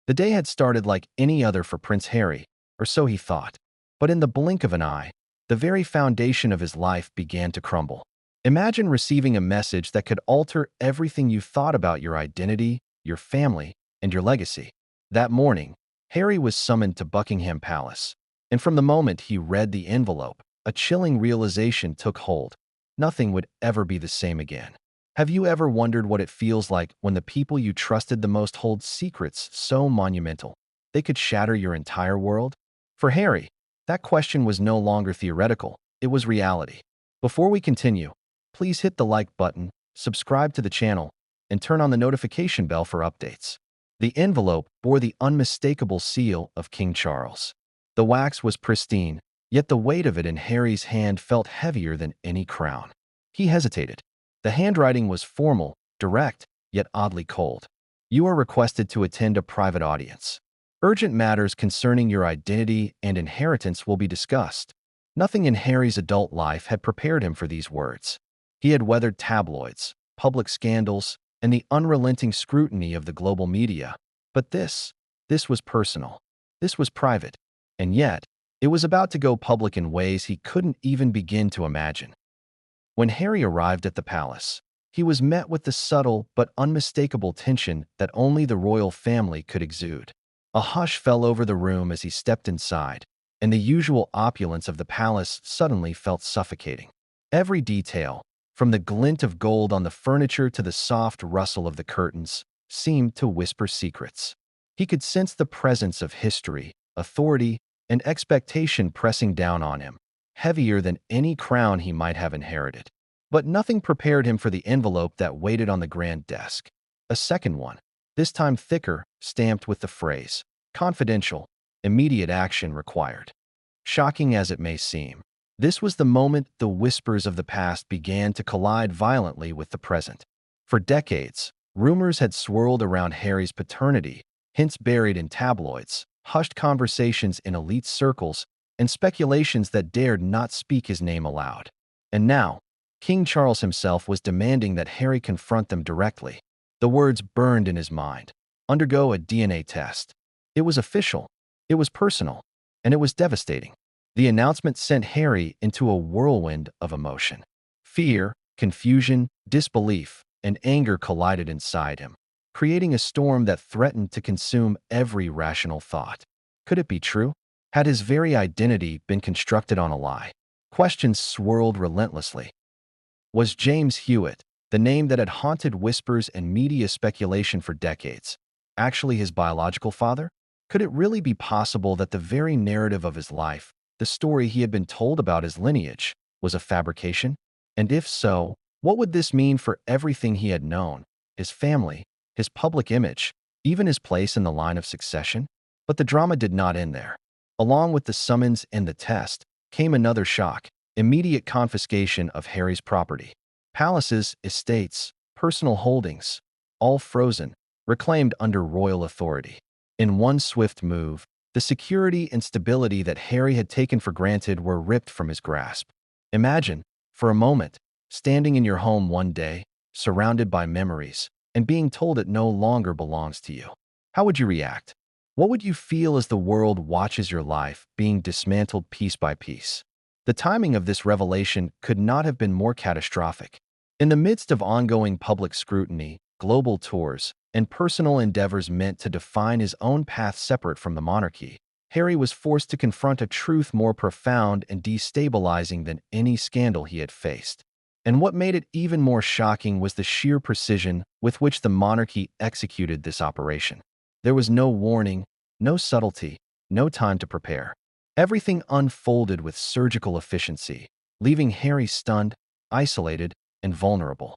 The day had started like any other for Prince Harry, or so he thought. But in the blink of an eye, the very foundation of his life began to crumble. Imagine receiving a message that could alter everything you thought about your identity, your family, and your legacy. That morning, Harry was summoned to Buckingham Palace, and from the moment he read the envelope, a chilling realization took hold. Nothing would ever be the same again. Have you ever wondered what it feels like when the people you trusted the most hold secrets so monumental they could shatter your entire world? For Harry, that question was no longer theoretical, it was reality. Before we continue, please hit the like button, subscribe to the channel, and turn on the notification bell for updates. The envelope bore the unmistakable seal of King Charles. The wax was pristine, yet the weight of it in Harry's hand felt heavier than any crown. He hesitated. The handwriting was formal, direct, yet oddly cold. You are requested to attend a private audience. Urgent matters concerning your identity and inheritance will be discussed. Nothing in Harry's adult life had prepared him for these words. He had weathered tabloids, public scandals, and the unrelenting scrutiny of the global media. But this was personal. This was private. And yet, it was about to go public in ways he couldn't even begin to imagine. When Harry arrived at the palace, he was met with the subtle but unmistakable tension that only the royal family could exude. A hush fell over the room as he stepped inside, and the usual opulence of the palace suddenly felt suffocating. Every detail, from the glint of gold on the furniture to the soft rustle of the curtains, seemed to whisper secrets. He could sense the presence of history, authority, and expectation pressing down on him, heavier than any crown he might have inherited. But nothing prepared him for the envelope that waited on the grand desk. A second one, this time thicker, stamped with the phrase, "Confidential, immediate action required." Shocking as it may seem, this was the moment the whispers of the past began to collide violently with the present. For decades, rumors had swirled around Harry's paternity, hints buried in tabloids, hushed conversations in elite circles, and speculations that dared not speak his name aloud. And now, King Charles himself was demanding that Harry confront them directly. The words burned in his mind. Undergo a DNA test. It was official, it was personal, and it was devastating. The announcement sent Harry into a whirlwind of emotion. Fear, confusion, disbelief, and anger collided inside him, creating a storm that threatened to consume every rational thought. Could it be true? Had his very identity been constructed on a lie? Questions swirled relentlessly. Was James Hewitt, the name that had haunted whispers and media speculation for decades, actually his biological father? Could it really be possible that the very narrative of his life, the story he had been told about his lineage, was a fabrication? And if so, what would this mean for everything he had known, his family, his public image, even his place in the line of succession? But the drama did not end there. Along with the summons and the test came another shock: immediate confiscation of Harry's property. Palaces, estates, personal holdings, all frozen, reclaimed under royal authority. In one swift move, the security and stability that Harry had taken for granted were ripped from his grasp. Imagine, for a moment, standing in your home one day, surrounded by memories, and being told it no longer belongs to you. How would you react? What would you feel as the world watches your life being dismantled piece by piece? The timing of this revelation could not have been more catastrophic. In the midst of ongoing public scrutiny, global tours, and personal endeavors meant to define his own path separate from the monarchy, Harry was forced to confront a truth more profound and destabilizing than any scandal he had faced. And what made it even more shocking was the sheer precision with which the monarchy executed this operation. There was no warning, no subtlety, no time to prepare. Everything unfolded with surgical efficiency, leaving Harry stunned, isolated, and vulnerable.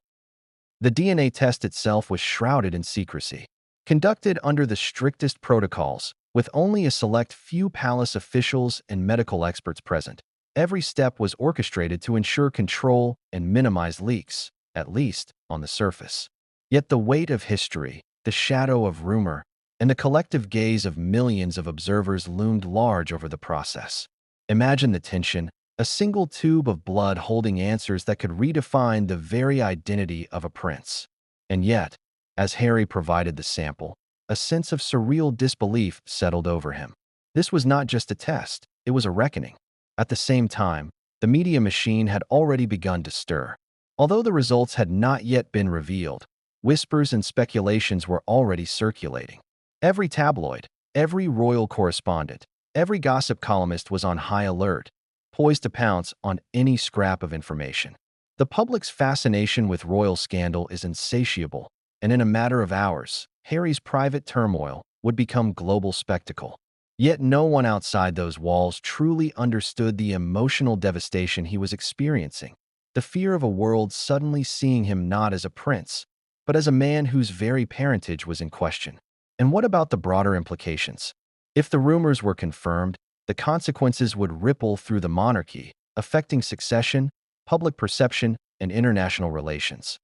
The DNA test itself was shrouded in secrecy. Conducted under the strictest protocols, with only a select few palace officials and medical experts present, every step was orchestrated to ensure control and minimize leaks, at least on the surface. Yet the weight of history, the shadow of rumor, and the collective gaze of millions of observers loomed large over the process. Imagine the tension, a single tube of blood holding answers that could redefine the very identity of a prince. And yet, as Harry provided the sample, a sense of surreal disbelief settled over him. This was not just a test, it was a reckoning. At the same time, the media machine had already begun to stir. Although the results had not yet been revealed, whispers and speculations were already circulating. Every tabloid, every royal correspondent, every gossip columnist was on high alert, poised to pounce on any scrap of information. The public's fascination with royal scandal is insatiable, and in a matter of hours, Harry's private turmoil would become global spectacle. Yet no one outside those walls truly understood the emotional devastation he was experiencing, the fear of a world suddenly seeing him not as a prince, but as a man whose very parentage was in question. And what about the broader implications? If the rumors were confirmed, the consequences would ripple through the monarchy, affecting succession, public perception, and international relations.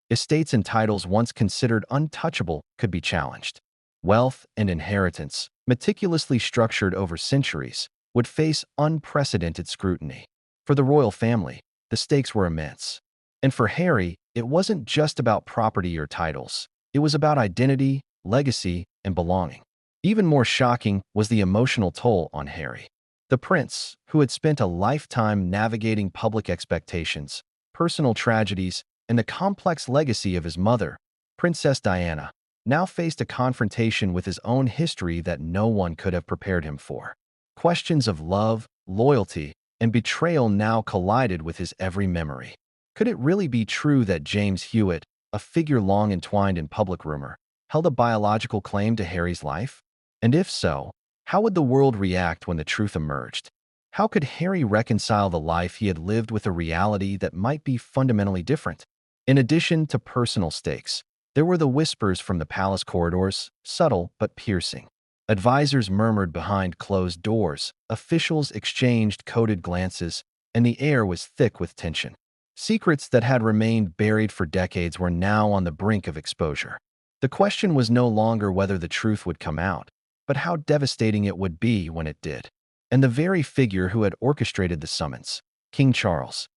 Estates and titles once considered untouchable could be challenged. Wealth and inheritance, meticulously structured over centuries, would face unprecedented scrutiny. For the royal family, the stakes were immense. And for Harry, it wasn't just about property or titles. It was about identity, legacy, and belonging. Even more shocking was the emotional toll on Harry. The prince, who had spent a lifetime navigating public expectations, personal tragedies, and the complex legacy of his mother, Princess Diana, now faced a confrontation with his own history that no one could have prepared him for. Questions of love, loyalty, and betrayal now collided with his every memory. Could it really be true that James Hewitt, a figure long entwined in public rumor, held a biological claim to Harry's life? And if so, how would the world react when the truth emerged? How could Harry reconcile the life he had lived with a reality that might be fundamentally different? In addition to personal stakes, there were the whispers from the palace corridors, subtle but piercing. Advisors murmured behind closed doors, officials exchanged coded glances, and the air was thick with tension. Secrets that had remained buried for decades were now on the brink of exposure. The question was no longer whether the truth would come out, but how devastating it would be when it did. And the very figure who had orchestrated the summons, King Charles,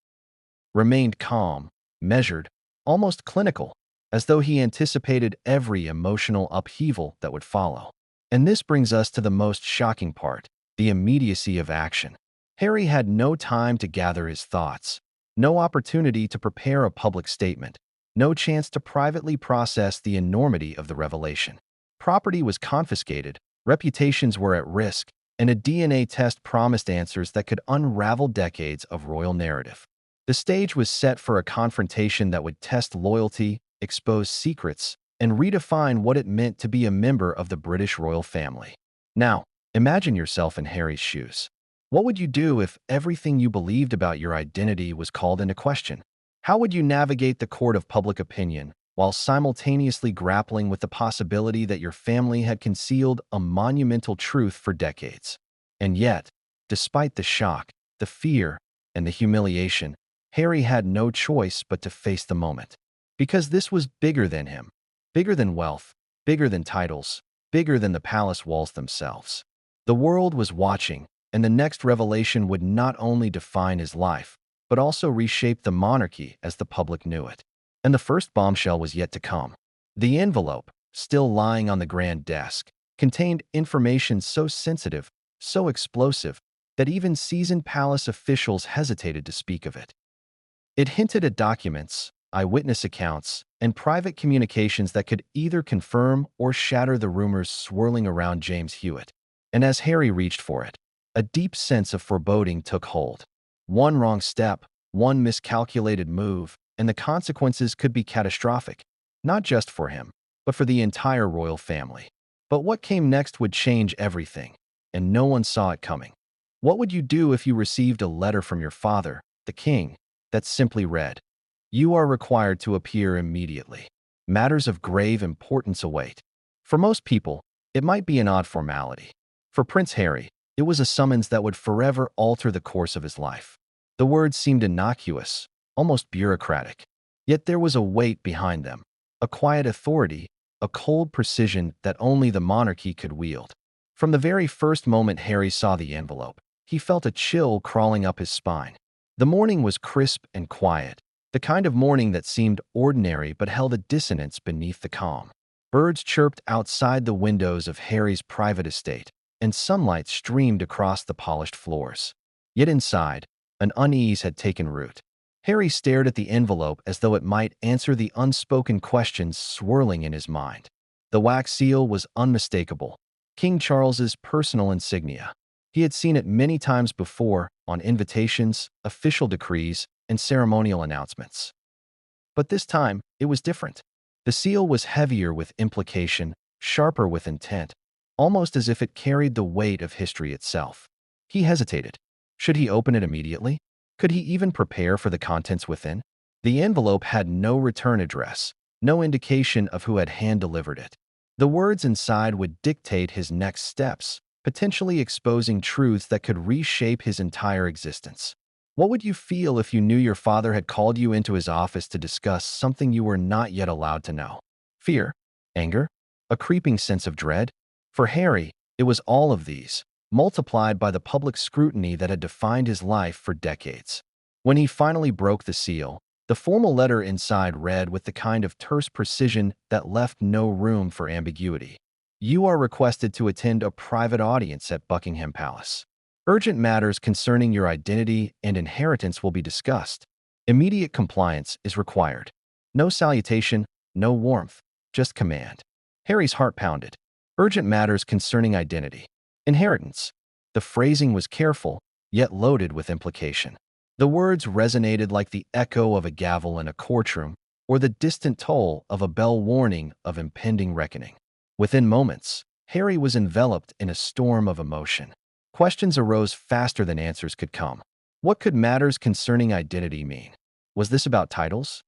remained calm, measured, almost clinical, as though he anticipated every emotional upheaval that would follow. And this brings us to the most shocking part, the immediacy of action. Harry had no time to gather his thoughts, no opportunity to prepare a public statement, no chance to privately process the enormity of the revelation. Property was confiscated, reputations were at risk, and a DNA test promised answers that could unravel decades of royal narrative. The stage was set for a confrontation that would test loyalty, expose secrets, and redefine what it meant to be a member of the British royal family. Now, imagine yourself in Harry's shoes. What would you do if everything you believed about your identity was called into question? How would you navigate the court of public opinion while simultaneously grappling with the possibility that your family had concealed a monumental truth for decades? And yet, despite the shock, the fear, and the humiliation, Harry had no choice but to face the moment. Because this was bigger than him, bigger than wealth, bigger than titles, bigger than the palace walls themselves. The world was watching, and the next revelation would not only define his life, but also reshape the monarchy as the public knew it. And the first bombshell was yet to come. The envelope, still lying on the grand desk, contained information so sensitive, so explosive, that even seasoned palace officials hesitated to speak of it. It hinted at documents, eyewitness accounts, and private communications that could either confirm or shatter the rumors swirling around James Hewitt. And as Harry reached for it, a deep sense of foreboding took hold. One wrong step, one miscalculated move, and the consequences could be catastrophic, not just for him, but for the entire royal family. But what came next would change everything, and no one saw it coming. What would you do if you received a letter from your father, the king, that simply read, "You are required to appear immediately. Matters of grave importance await"? For most people, it might be an odd formality. For Prince Harry, it was a summons that would forever alter the course of his life. The words seemed innocuous, almost bureaucratic. Yet there was a weight behind them, a quiet authority, a cold precision that only the monarchy could wield. From the very first moment Harry saw the envelope, he felt a chill crawling up his spine. The morning was crisp and quiet, the kind of morning that seemed ordinary but held a dissonance beneath the calm. Birds chirped outside the windows of Harry's private estate, and sunlight streamed across the polished floors. Yet inside, an unease had taken root. Harry stared at the envelope as though it might answer the unspoken questions swirling in his mind. The wax seal was unmistakable, King Charles's personal insignia. He had seen it many times before on invitations, official decrees, and ceremonial announcements. But this time, it was different. The seal was heavier with implication, sharper with intent, almost as if it carried the weight of history itself. He hesitated. Should he open it immediately? Could he even prepare for the contents within? The envelope had no return address, no indication of who had hand-delivered it. The words inside would dictate his next steps, potentially exposing truths that could reshape his entire existence. What would you feel if you knew your father had called you into his office to discuss something you were not yet allowed to know? Fear? Anger? A creeping sense of dread? For Harry, it was all of these, multiplied by the public scrutiny that had defined his life for decades. When he finally broke the seal, the formal letter inside read with the kind of terse precision that left no room for ambiguity. You are requested to attend a private audience at Buckingham Palace. Urgent matters concerning your identity and inheritance will be discussed. Immediate compliance is required. No salutation, no warmth, just command. Harry's heart pounded. Urgent matters concerning identity. Inheritance. The phrasing was careful, yet loaded with implication. The words resonated like the echo of a gavel in a courtroom or the distant toll of a bell warning of impending reckoning. Within moments, Harry was enveloped in a storm of emotion. Questions arose faster than answers could come. What could matters concerning identity mean? Was this about titles?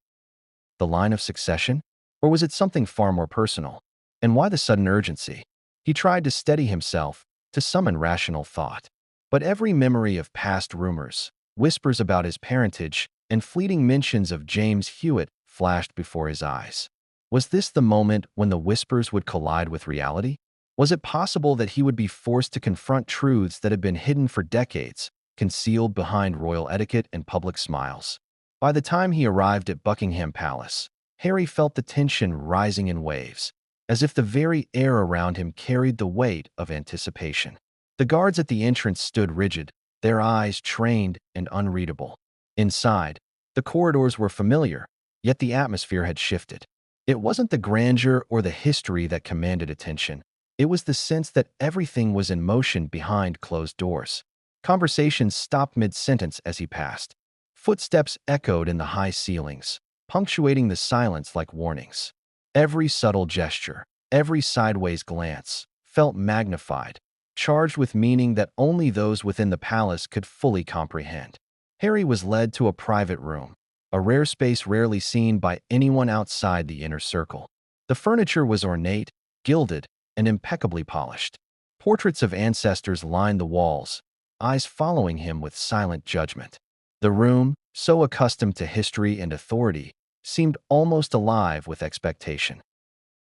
The line of succession? Or was it something far more personal? And why the sudden urgency? He tried to steady himself, to summon rational thought. But every memory of past rumors, whispers about his parentage, and fleeting mentions of James Hewitt flashed before his eyes. Was this the moment when the whispers would collide with reality? Was it possible that he would be forced to confront truths that had been hidden for decades, concealed behind royal etiquette and public smiles? By the time he arrived at Buckingham Palace, Harry felt the tension rising in waves, as if the very air around him carried the weight of anticipation. The guards at the entrance stood rigid, their eyes trained and unreadable. Inside, the corridors were familiar, yet the atmosphere had shifted. It wasn't the grandeur or the history that commanded attention. It was the sense that everything was in motion behind closed doors. Conversations stopped mid-sentence as he passed. Footsteps echoed in the high ceilings, punctuating the silence like warnings. Every subtle gesture, every sideways glance, felt magnified, charged with meaning that only those within the palace could fully comprehend. Harry was led to a private room, a rare space rarely seen by anyone outside the inner circle. The furniture was ornate, gilded, and impeccably polished. Portraits of ancestors lined the walls, eyes following him with silent judgment. The room, so accustomed to history and authority, seemed almost alive with expectation.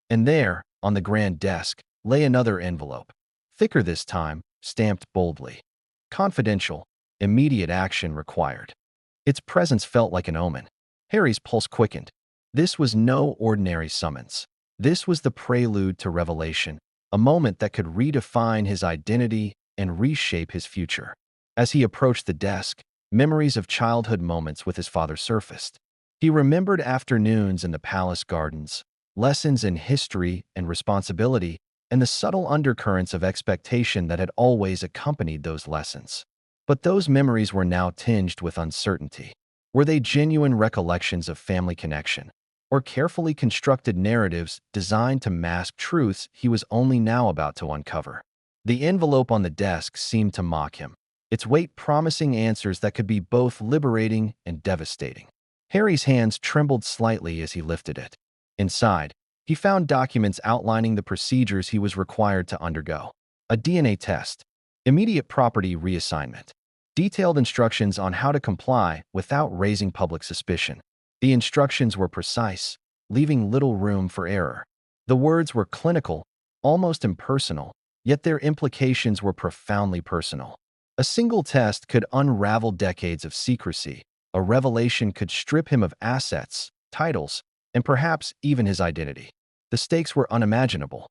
And there, on the grand desk, lay another envelope, thicker this time, stamped boldly. Confidential, immediate action required. Its presence felt like an omen. Harry's pulse quickened. This was no ordinary summons. This was the prelude to revelation, a moment that could redefine his identity and reshape his future. As he approached the desk, memories of childhood moments with his father surfaced. He remembered afternoons in the palace gardens, lessons in history and responsibility, and the subtle undercurrents of expectation that had always accompanied those lessons. But those memories were now tinged with uncertainty. Were they genuine recollections of family connection, or carefully constructed narratives designed to mask truths he was only now about to uncover? The envelope on the desk seemed to mock him, its weight promising answers that could be both liberating and devastating. Harry's hands trembled slightly as he lifted it. Inside, he found documents outlining the procedures he was required to undergo. A DNA test, immediate property reassignment, detailed instructions on how to comply without raising public suspicion. The instructions were precise, leaving little room for error. The words were clinical, almost impersonal, yet their implications were profoundly personal. A single test could unravel decades of secrecy. A revelation could strip him of assets, titles, and perhaps even his identity. The stakes were unimaginable.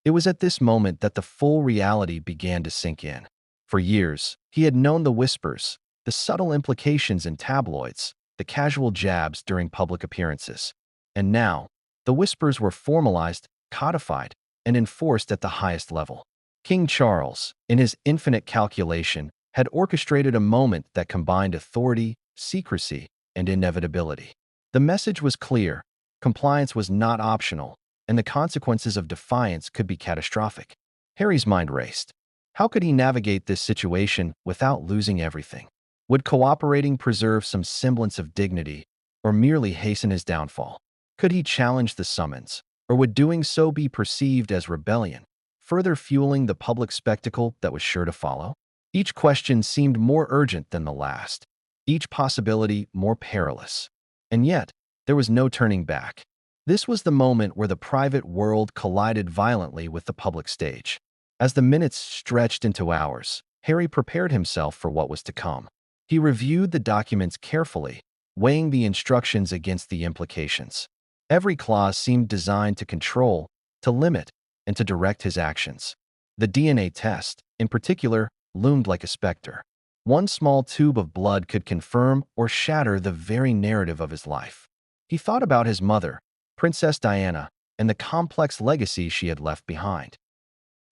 It was at this moment that the full reality began to sink in. For years, he had known the whispers, the subtle implications in tabloids, the casual jabs during public appearances. And now, the whispers were formalized, codified, and enforced at the highest level. King Charles, in his infinite calculation, had orchestrated a moment that combined authority, secrecy, and inevitability. The message was clear: compliance was not optional, and the consequences of defiance could be catastrophic. Harry's mind raced. How could he navigate this situation without losing everything? Would cooperating preserve some semblance of dignity, or merely hasten his downfall? Could he challenge the summons, or would doing so be perceived as rebellion, further fueling the public spectacle that was sure to follow? Each question seemed more urgent than the last, each possibility more perilous. And yet, there was no turning back. This was the moment where the private world collided violently with the public stage. As the minutes stretched into hours, Harry prepared himself for what was to come. He reviewed the documents carefully, weighing the instructions against the implications. Every clause seemed designed to control, to limit, and to direct his actions. The DNA test, in particular, loomed like a specter. One small tube of blood could confirm or shatter the very narrative of his life. He thought about his mother, Princess Diana, and the complex legacy she had left behind.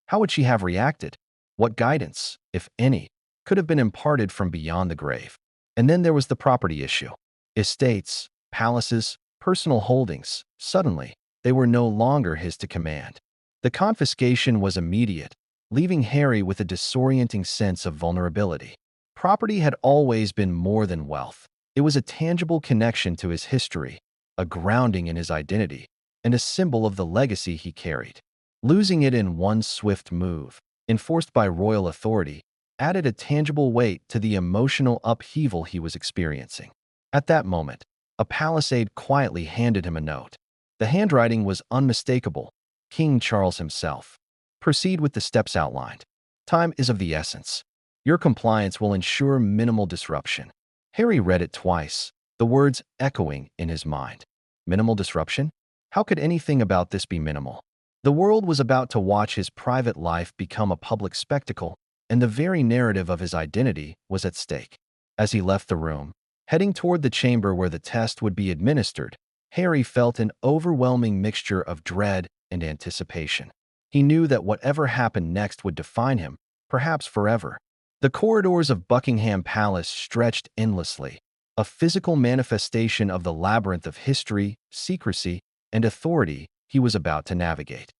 How would she have reacted? What guidance, if any, could have been imparted from beyond the grave? And then there was the property issue. Estates, palaces, personal holdings. Suddenly, they were no longer his to command. The confiscation was immediate, leaving Harry with a disorienting sense of vulnerability. Property had always been more than wealth. It was a tangible connection to his history, a grounding in his identity, and a symbol of the legacy he carried. Losing it in one swift move, enforced by royal authority, added a tangible weight to the emotional upheaval he was experiencing. At that moment, a palisade quietly handed him a note. The handwriting was unmistakable: King Charles himself. Proceed with the steps outlined. Time is of the essence. Your compliance will ensure minimal disruption. Harry read it twice, the words echoing in his mind. Minimal disruption? How could anything about this be minimal? The world was about to watch his private life become a public spectacle, and the very narrative of his identity was at stake. As he left the room, heading toward the chamber where the test would be administered, Harry felt an overwhelming mixture of dread and anticipation. He knew that whatever happened next would define him, perhaps forever. The corridors of Buckingham Palace stretched endlessly, a physical manifestation of the labyrinth of history, secrecy, and authority he was about to navigate.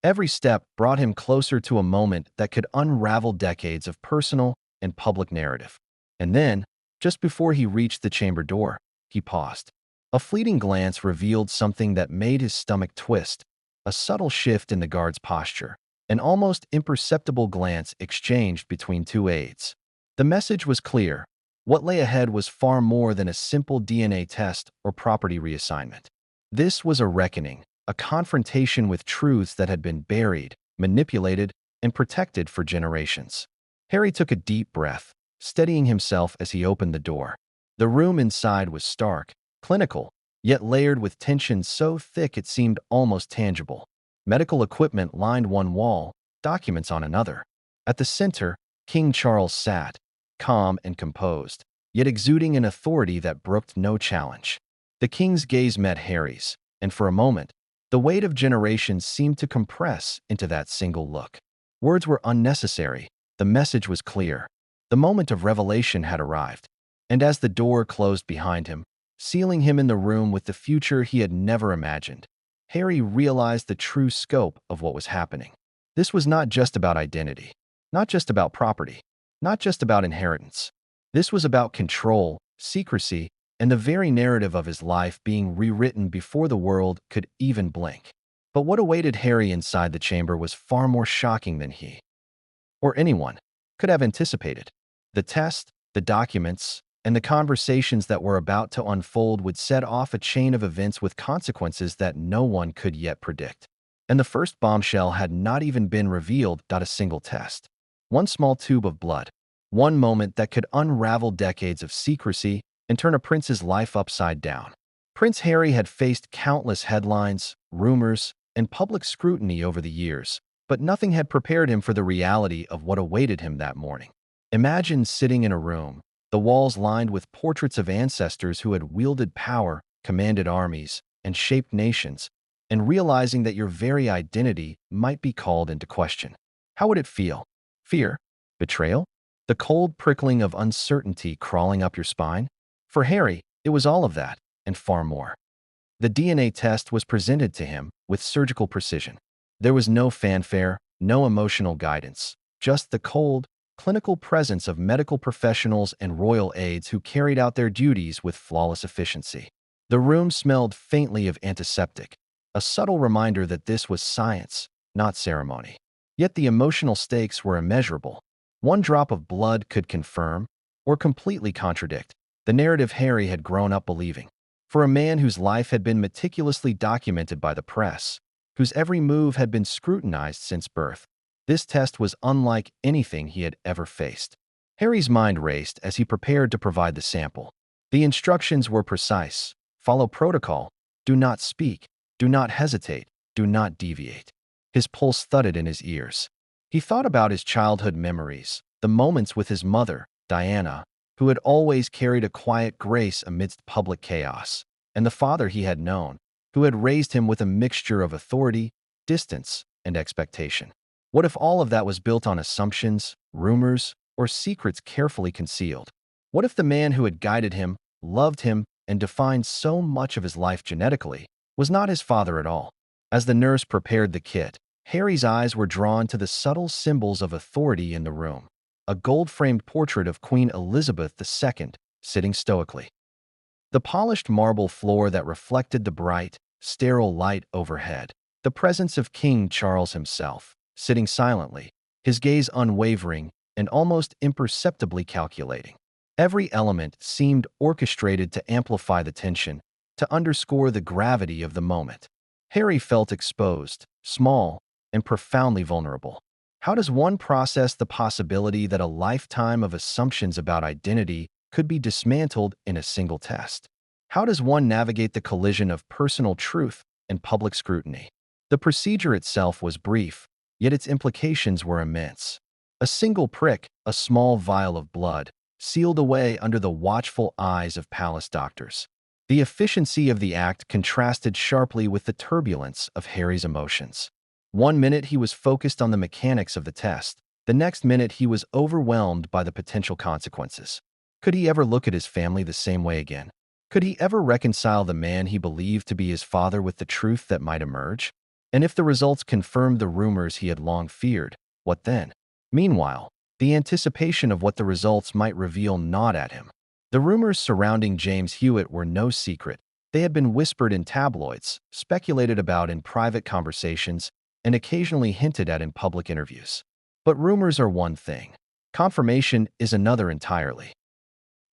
Every step brought him closer to a moment that could unravel decades of personal and public narrative. And then, just before he reached the chamber door, he paused. A fleeting glance revealed something that made his stomach twist: a subtle shift in the guard's posture, an almost imperceptible glance exchanged between two aides. The message was clear: what lay ahead was far more than a simple DNA test or property reassignment. This was a reckoning, a confrontation with truths that had been buried, manipulated, and protected for generations. Harry took a deep breath, steadying himself as he opened the door. The room inside was stark, clinical, yet layered with tension so thick it seemed almost tangible. Medical equipment lined one wall, documents on another. At the center, King Charles sat, calm and composed, yet exuding an authority that brooked no challenge. The king's gaze met Harry's, and for a moment, the weight of generations seemed to compress into that single look. Words were unnecessary. The message was clear. The moment of revelation had arrived. And as the door closed behind him, sealing him in the room with the future he had never imagined, Harry realized the true scope of what was happening. This was not just about identity, not just about property, not just about inheritance. This was about control, secrecy, and the very narrative of his life being rewritten before the world could even blink. But what awaited Harry inside the chamber was far more shocking than he, or anyone, could have anticipated. The test, the documents, and the conversations that were about to unfold would set off a chain of events with consequences that no one could yet predict. And the first bombshell had not even been revealed. A single test. One small tube of blood. One moment that could unravel decades of secrecy and turn a prince's life upside down. Prince Harry had faced countless headlines, rumors, and public scrutiny over the years, but nothing had prepared him for the reality of what awaited him that morning. Imagine sitting in a room, the walls lined with portraits of ancestors who had wielded power, commanded armies, and shaped nations, and realizing that your very identity might be called into question. How would it feel? Fear? Betrayal? The cold prickling of uncertainty crawling up your spine? For Harry, it was all of that, and far more. The DNA test was presented to him with surgical precision. There was no fanfare, no emotional guidance, just the cold, clinical presence of medical professionals and royal aides who carried out their duties with flawless efficiency. The room smelled faintly of antiseptic, a subtle reminder that this was science, not ceremony. Yet the emotional stakes were immeasurable. One drop of blood could confirm, or completely contradict, the narrative Harry had grown up believing. For a man whose life had been meticulously documented by the press, whose every move had been scrutinized since birth, this test was unlike anything he had ever faced. Harry's mind raced as he prepared to provide the sample. The instructions were precise. Follow protocol. Do not speak. Do not hesitate. Do not deviate. His pulse thudded in his ears. He thought about his childhood memories, the moments with his mother, Diana, who had always carried a quiet grace amidst public chaos, and the father he had known, who had raised him with a mixture of authority, distance, and expectation. What if all of that was built on assumptions, rumors, or secrets carefully concealed? What if the man who had guided him, loved him, and defined so much of his life genetically was not his father at all? As the nurse prepared the kit, Harry's eyes were drawn to the subtle symbols of authority in the room. A gold-framed portrait of Queen Elizabeth II sitting stoically. The polished marble floor that reflected the bright, sterile light overhead. The presence of King Charles himself, sitting silently, his gaze unwavering and almost imperceptibly calculating. Every element seemed orchestrated to amplify the tension, to underscore the gravity of the moment. Harry felt exposed, small, and profoundly vulnerable. How does one process the possibility that a lifetime of assumptions about identity could be dismantled in a single test? How does one navigate the collision of personal truth and public scrutiny? The procedure itself was brief, yet its implications were immense. A single prick, a small vial of blood, sealed away under the watchful eyes of palace doctors. The efficiency of the act contrasted sharply with the turbulence of Harry's emotions. One minute he was focused on the mechanics of the test, the next minute he was overwhelmed by the potential consequences. Could he ever look at his family the same way again? Could he ever reconcile the man he believed to be his father with the truth that might emerge? And if the results confirmed the rumors he had long feared, what then? Meanwhile, the anticipation of what the results might reveal gnawed at him. The rumors surrounding James Hewitt were no secret. They had been whispered in tabloids, speculated about in private conversations, and occasionally hinted at in public interviews. But rumors are one thing. Confirmation is another entirely.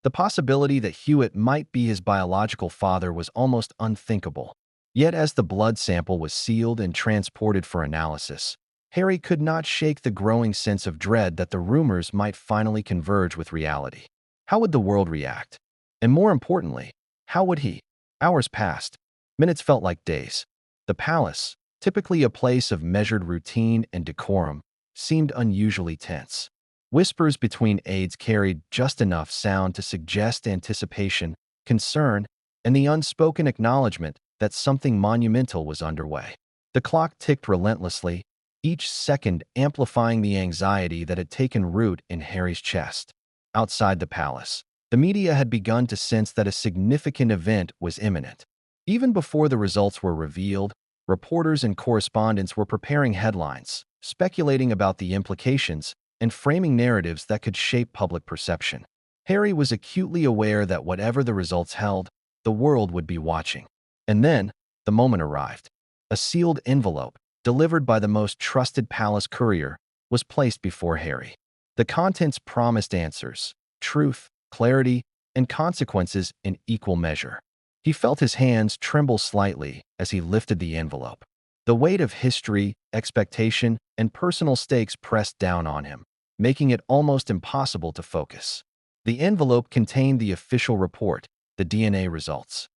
The possibility that Hewitt might be his biological father was almost unthinkable. Yet as the blood sample was sealed and transported for analysis, Harry could not shake the growing sense of dread that the rumors might finally converge with reality. How would the world react? And more importantly, how would he? Hours passed. Minutes felt like days. The palace, typically a place of measured routine and decorum, seemed unusually tense. Whispers between aides carried just enough sound to suggest anticipation, concern, and the unspoken acknowledgement that something monumental was underway. The clock ticked relentlessly, each second amplifying the anxiety that had taken root in Harry's chest. Outside the palace, the media had begun to sense that a significant event was imminent. Even before the results were revealed, reporters and correspondents were preparing headlines, speculating about the implications, and framing narratives that could shape public perception. Harry was acutely aware that whatever the results held, the world would be watching. And then, the moment arrived. A sealed envelope, delivered by the most trusted palace courier, was placed before Harry. The contents promised answers, truth, clarity, and consequences in equal measure. He felt his hands tremble slightly as he lifted the envelope. The weight of history, expectation, and personal stakes pressed down on him, making it almost impossible to focus. The envelope contained the official report, the DNA results.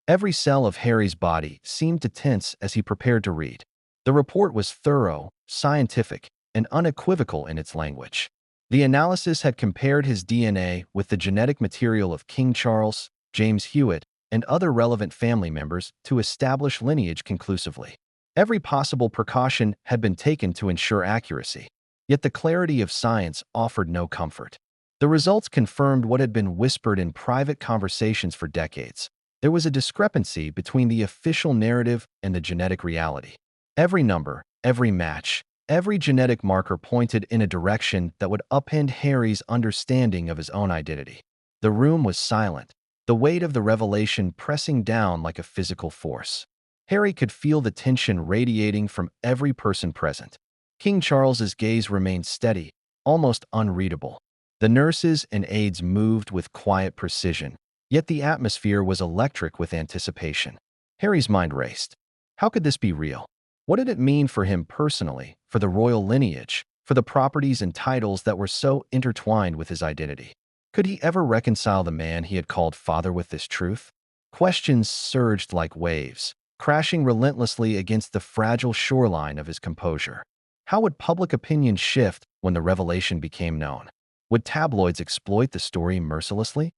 Every cell of Harry's body seemed to tense as he prepared to read. The report was thorough, scientific, and unequivocal in its language. The analysis had compared his DNA with the genetic material of King Charles, James Hewitt, and other relevant family members to establish lineage conclusively. Every possible precaution had been taken to ensure accuracy, yet the clarity of science offered no comfort. The results confirmed what had been whispered in private conversations for decades. There was a discrepancy between the official narrative and the genetic reality. Every number, every match, every genetic marker pointed in a direction that would upend Harry's understanding of his own identity. The room was silent, the weight of the revelation pressing down like a physical force. Harry could feel the tension radiating from every person present. King Charles's gaze remained steady, almost unreadable. The nurses and aides moved with quiet precision, yet the atmosphere was electric with anticipation. Harry's mind raced. How could this be real? What did it mean for him personally, for the royal lineage, for the properties and titles that were so intertwined with his identity? Could he ever reconcile the man he had called father with this truth? Questions surged like waves, crashing relentlessly against the fragile shoreline of his composure. How would public opinion shift when the revelation became known? Would tabloids exploit the story mercilessly?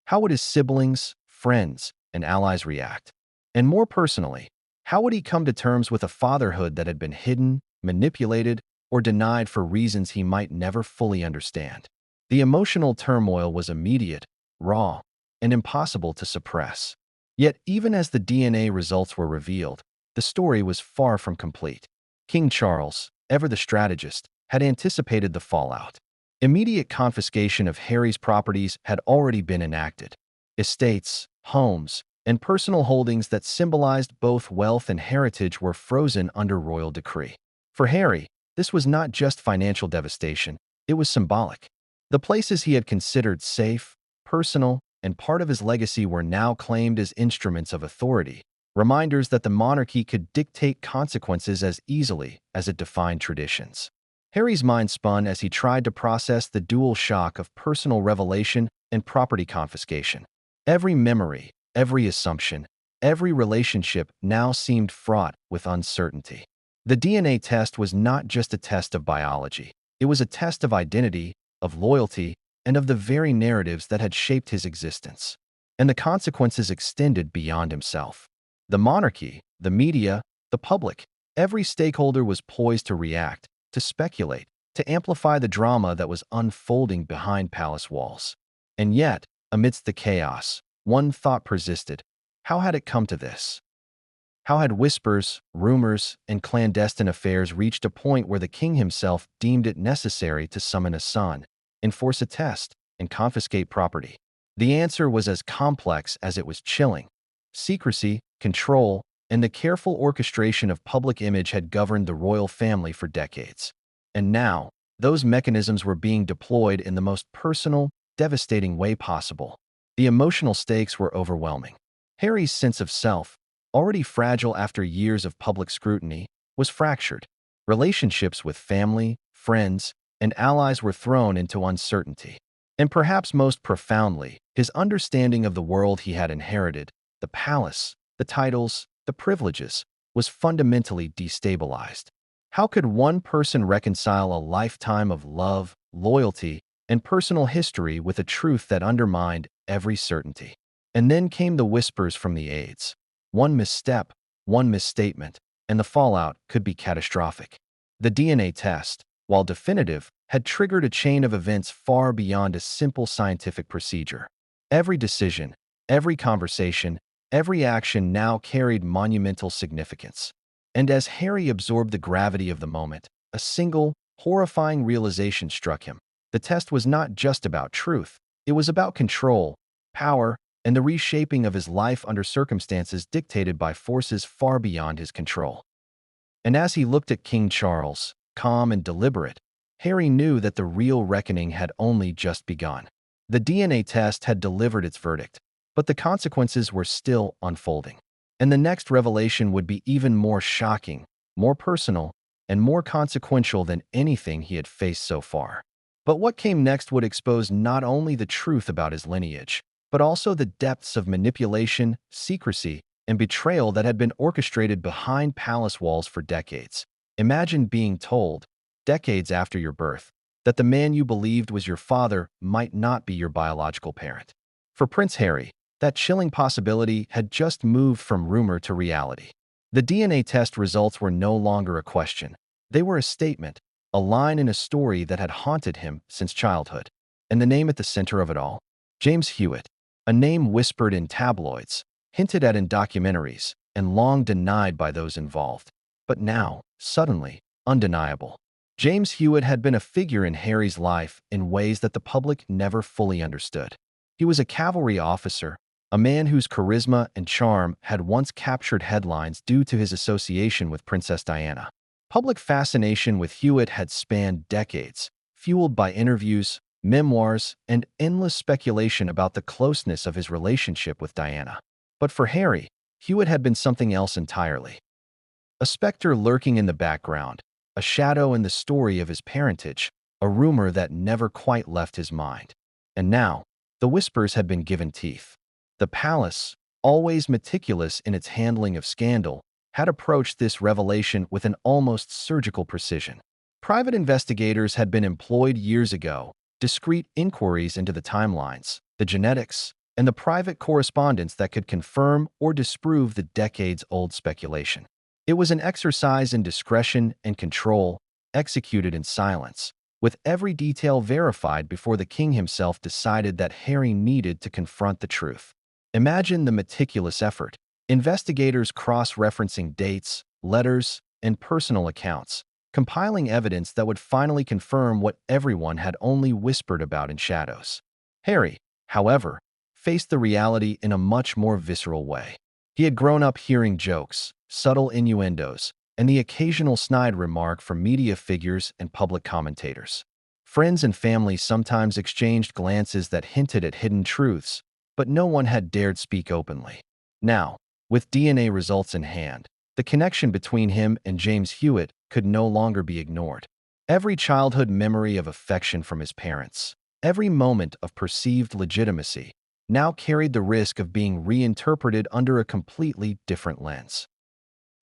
How would his siblings, friends, and allies react? And more personally, how would he come to terms with a fatherhood that had been hidden, manipulated, or denied for reasons he might never fully understand? The emotional turmoil was immediate, raw, and impossible to suppress. Yet, even as the DNA results were revealed, the story was far from complete. King Charles, ever the strategist, had anticipated the fallout. Immediate confiscation of Harry's properties had already been enacted. Estates, homes, and personal holdings that symbolized both wealth and heritage were frozen under royal decree. For Harry, this was not just financial devastation, it was symbolic. The places he had considered safe, personal, and part of his legacy were now claimed as instruments of authority, reminders that the monarchy could dictate consequences as easily as it defined traditions. Harry's mind spun as he tried to process the dual shock of personal revelation and property confiscation. Every memory, every assumption, every relationship now seemed fraught with uncertainty. The DNA test was not just a test of biology. It was a test of identity, of loyalty, and of the very narratives that had shaped his existence. And the consequences extended beyond himself. The monarchy, the media, the public, every stakeholder was poised to react, to speculate, to amplify the drama that was unfolding behind palace walls. And yet, amidst the chaos, one thought persisted. How had it come to this? How had whispers, rumors, and clandestine affairs reached a point where the king himself deemed it necessary to summon a son, enforce a test, and confiscate property? The answer was as complex as it was chilling. Secrecy, control, and the careful orchestration of public image had governed the royal family for decades. And now, those mechanisms were being deployed in the most personal, devastating way possible. The emotional stakes were overwhelming. Harry's sense of self, already fragile after years of public scrutiny, was fractured. Relationships with family, friends, and allies were thrown into uncertainty. And perhaps most profoundly, his understanding of the world he had inherited, the palace, the titles, the privileges, was fundamentally destabilized. How could one person reconcile a lifetime of love, loyalty, and personal history with a truth that undermined every certainty? And then came the whispers from the aides. One misstep, one misstatement, and the fallout could be catastrophic. The DNA test, while definitive, had triggered a chain of events far beyond a simple scientific procedure. Every decision, every conversation, every action now carried monumental significance. And as Harry absorbed the gravity of the moment, a single, horrifying realization struck him. The test was not just about truth. It was about control, power, and the reshaping of his life under circumstances dictated by forces far beyond his control. And as he looked at King Charles, calm and deliberate, Harry knew that the real reckoning had only just begun. The DNA test had delivered its verdict, but the consequences were still unfolding. And the next revelation would be even more shocking, more personal, and more consequential than anything he had faced so far. But what came next would expose not only the truth about his lineage, but also the depths of manipulation, secrecy, and betrayal that had been orchestrated behind palace walls for decades. Imagine being told, decades after your birth, that the man you believed was your father might not be your biological parent. For Prince Harry, that chilling possibility had just moved from rumor to reality. The DNA test results were no longer a question. They were a statement, a line in a story that had haunted him since childhood. And the name at the center of it all? James Hewitt, a name whispered in tabloids, hinted at in documentaries, and long denied by those involved. But now, suddenly, undeniable. James Hewitt had been a figure in Harry's life in ways that the public never fully understood. He was a cavalry officer, a man whose charisma and charm had once captured headlines due to his association with Princess Diana. Public fascination with Hewitt had spanned decades, fueled by interviews, memoirs, and endless speculation about the closeness of his relationship with Diana. But for Harry, Hewitt had been something else entirely. A specter lurking in the background, a shadow in the story of his parentage, a rumor that never quite left his mind. And now, the whispers had been given teeth. The palace, always meticulous in its handling of scandal, had approached this revelation with an almost surgical precision. Private investigators had been employed years ago, discreet inquiries into the timelines, the genetics, and the private correspondence that could confirm or disprove the decades-old speculation. It was an exercise in discretion and control, executed in silence, with every detail verified before the king himself decided that Harry needed to confront the truth. Imagine the meticulous effort. Investigators cross-referencing dates, letters, and personal accounts, compiling evidence that would finally confirm what everyone had only whispered about in shadows. Harry, however, faced the reality in a much more visceral way. He had grown up hearing jokes, subtle innuendos, and the occasional snide remark from media figures and public commentators. Friends and family sometimes exchanged glances that hinted at hidden truths, but no one had dared speak openly. Now, with DNA results in hand, the connection between him and James Hewitt could no longer be ignored. Every childhood memory of affection from his parents, every moment of perceived legitimacy, now carried the risk of being reinterpreted under a completely different lens.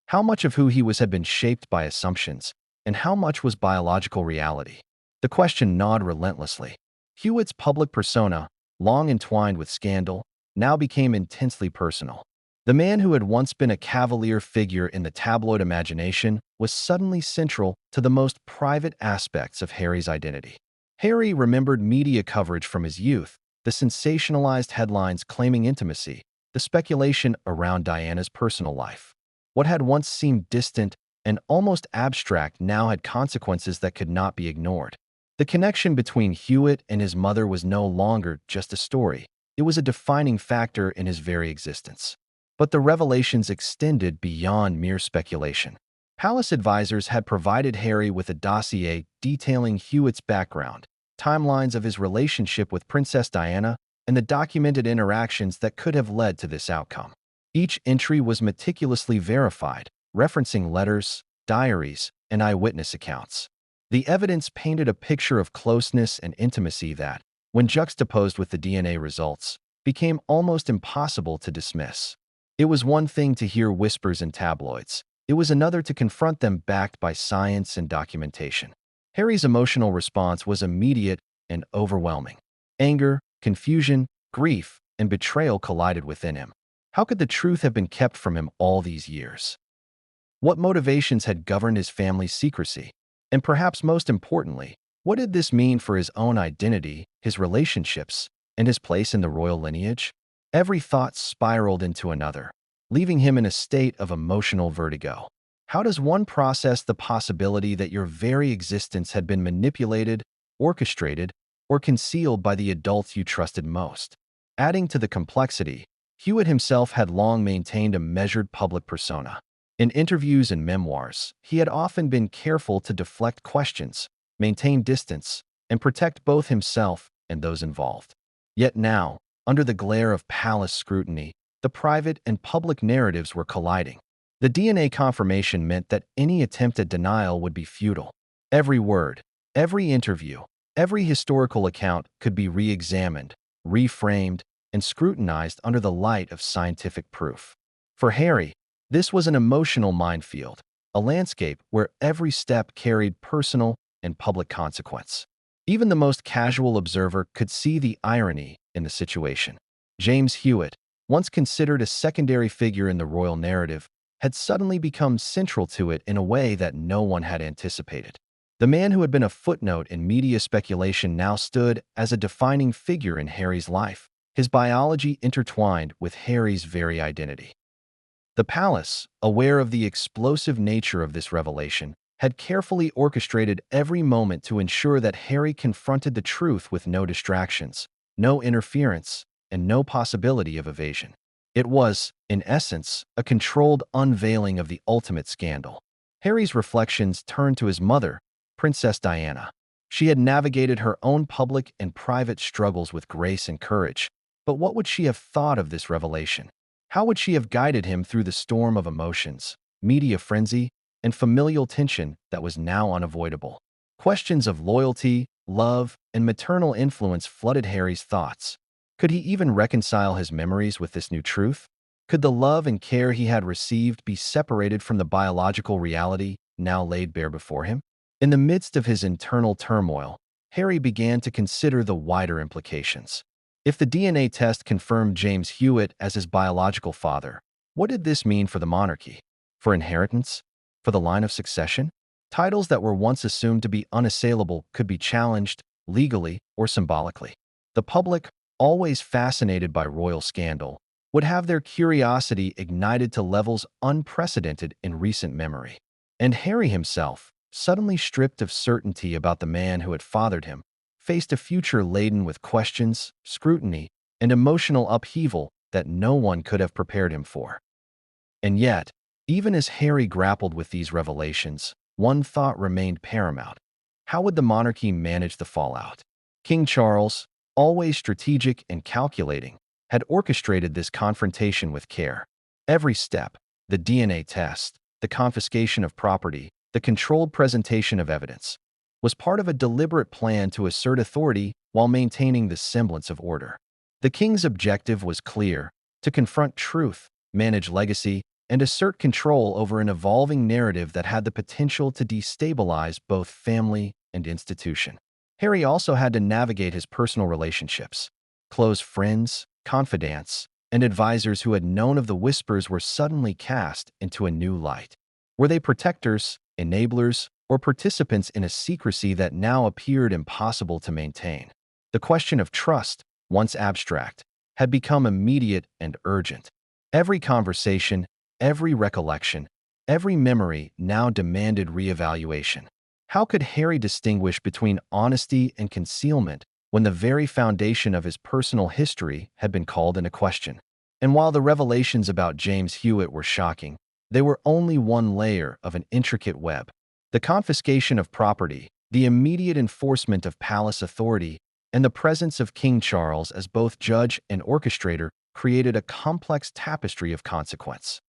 How much of who he was had been shaped by assumptions, and how much was biological reality? The question gnawed relentlessly. Hewitt's public persona, long entwined with scandal, now became intensely personal. The man who had once been a cavalier figure in the tabloid imagination was suddenly central to the most private aspects of Harry's identity. Harry remembered media coverage from his youth, the sensationalized headlines claiming intimacy, the speculation around Diana's personal life. What had once seemed distant and almost abstract now had consequences that could not be ignored. The connection between Hewitt and his mother was no longer just a story. It was a defining factor in his very existence. But the revelations extended beyond mere speculation. Palace advisors had provided Harry with a dossier detailing Hewitt's background, timelines of his relationship with Princess Diana, and the documented interactions that could have led to this outcome. Each entry was meticulously verified, referencing letters, diaries, and eyewitness accounts. The evidence painted a picture of closeness and intimacy that, when juxtaposed with the DNA results, became almost impossible to dismiss. It was one thing to hear whispers in tabloids. It was another to confront them backed by science and documentation. Harry's emotional response was immediate and overwhelming. Anger, confusion, grief, and betrayal collided within him. How could the truth have been kept from him all these years? What motivations had governed his family's secrecy? And perhaps most importantly, what did this mean for his own identity, his relationships, and his place in the royal lineage? Every thought spiraled into another, leaving him in a state of emotional vertigo. How does one process the possibility that your very existence had been manipulated, orchestrated, or concealed by the adults you trusted most? Adding to the complexity, Hewitt himself had long maintained a measured public persona. In interviews and memoirs, he had often been careful to deflect questions, maintain distance, and protect both himself and those involved. Yet now, under the glare of palace scrutiny, the private and public narratives were colliding. The DNA confirmation meant that any attempt at denial would be futile. Every word, every interview, every historical account could be re-examined, reframed, and scrutinized under the light of scientific proof. For Harry, this was an emotional minefield, a landscape where every step carried personal and public consequence. Even the most casual observer could see the irony in the situation. James Hewitt, once considered a secondary figure in the royal narrative, had suddenly become central to it in a way that no one had anticipated. The man who had been a footnote in media speculation now stood as a defining figure in Harry's life, his biology intertwined with Harry's very identity. The palace, aware of the explosive nature of this revelation, had carefully orchestrated every moment to ensure that Harry confronted the truth with no distractions, no interference, and no possibility of evasion. It was, in essence, a controlled unveiling of the ultimate scandal. Harry's reflections turned to his mother, Princess Diana. She had navigated her own public and private struggles with grace and courage, but what would she have thought of this revelation? How would she have guided him through the storm of emotions, media frenzy, and familial tension that was now unavoidable? Questions of loyalty, love, and maternal influence flooded Harry's thoughts. Could he even reconcile his memories with this new truth? Could the love and care he had received be separated from the biological reality now laid bare before him? In the midst of his internal turmoil, Harry began to consider the wider implications. If the DNA test confirmed James Hewitt as his biological father, what did this mean for the monarchy? For inheritance? For the line of succession? Titles that were once assumed to be unassailable could be challenged, legally or symbolically. The public, always fascinated by royal scandal, would have their curiosity ignited to levels unprecedented in recent memory. And Harry himself, suddenly stripped of certainty about the man who had fathered him, faced a future laden with questions, scrutiny, and emotional upheaval that no one could have prepared him for. And yet, even as Harry grappled with these revelations, one thought remained paramount. How would the monarchy manage the fallout? King Charles, always strategic and calculating, had orchestrated this confrontation with care. Every step, the DNA test, the confiscation of property, the controlled presentation of evidence, was part of a deliberate plan to assert authority while maintaining the semblance of order. The king's objective was clear: to confront truth, manage legacy, and assert control over an evolving narrative that had the potential to destabilize both family and institution. Harry also had to navigate his personal relationships. Close friends, confidants, and advisors who had known of the whispers were suddenly cast into a new light. Were they protectors, enablers, or participants in a secrecy that now appeared impossible to maintain? The question of trust, once abstract, had become immediate and urgent. Every conversation, every recollection, every memory now demanded reevaluation. How could Harry distinguish between honesty and concealment when the very foundation of his personal history had been called into question? And while the revelations about James Hewitt were shocking, they were only one layer of an intricate web. The confiscation of property, the immediate enforcement of palace authority, and the presence of King Charles as both judge and orchestrator created a complex tapestry of consequence.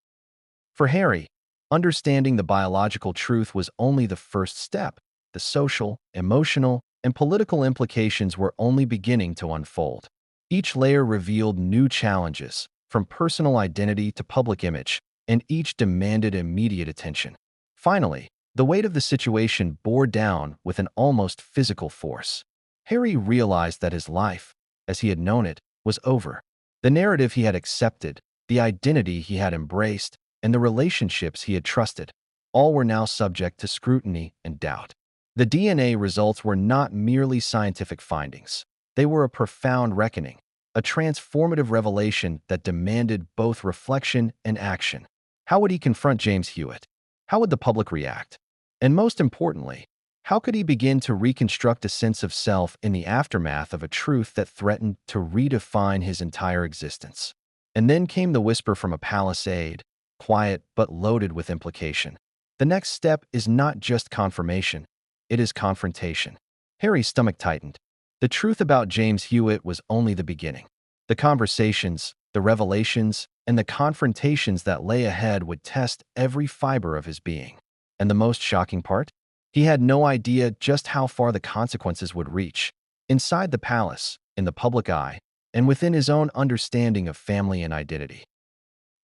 For Harry, understanding the biological truth was only the first step. The social, emotional, and political implications were only beginning to unfold. Each layer revealed new challenges, from personal identity to public image, and each demanded immediate attention. Finally, the weight of the situation bore down with an almost physical force. Harry realized that his life, as he had known it, was over. The narrative he had accepted, the identity he had embraced, and the relationships he had trusted, all were now subject to scrutiny and doubt. The DNA results were not merely scientific findings. They were a profound reckoning, a transformative revelation that demanded both reflection and action. How would he confront James Hewitt? How would the public react? And most importantly, how could he begin to reconstruct a sense of self in the aftermath of a truth that threatened to redefine his entire existence? And then came the whisper from a palace aide, quiet but loaded with implication. The next step is not just confirmation, it is confrontation. Harry's stomach tightened. The truth about James Hewitt was only the beginning. The conversations, the revelations, and the confrontations that lay ahead would test every fiber of his being. And the most shocking part? He had no idea just how far the consequences would reach. Inside the palace, in the public eye, and within his own understanding of family and identity.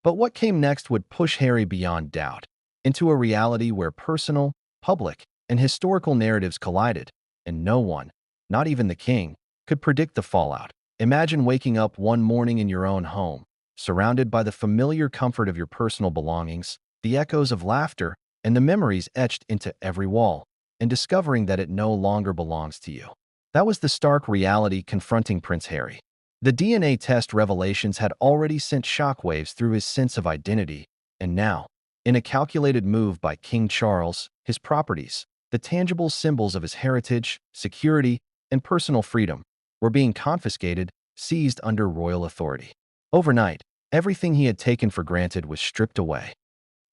But what came next would push Harry beyond doubt, into a reality where personal, public, and historical narratives collided, and no one, not even the king, could predict the fallout. Imagine waking up one morning in your own home, surrounded by the familiar comfort of your personal belongings, the echoes of laughter, and the memories etched into every wall, and discovering that it no longer belongs to you. That was the stark reality confronting Prince Harry. The DNA test revelations had already sent shockwaves through his sense of identity, and now, in a calculated move by King Charles, his properties, the tangible symbols of his heritage, security, and personal freedom, were being confiscated, seized under royal authority. Overnight, everything he had taken for granted was stripped away.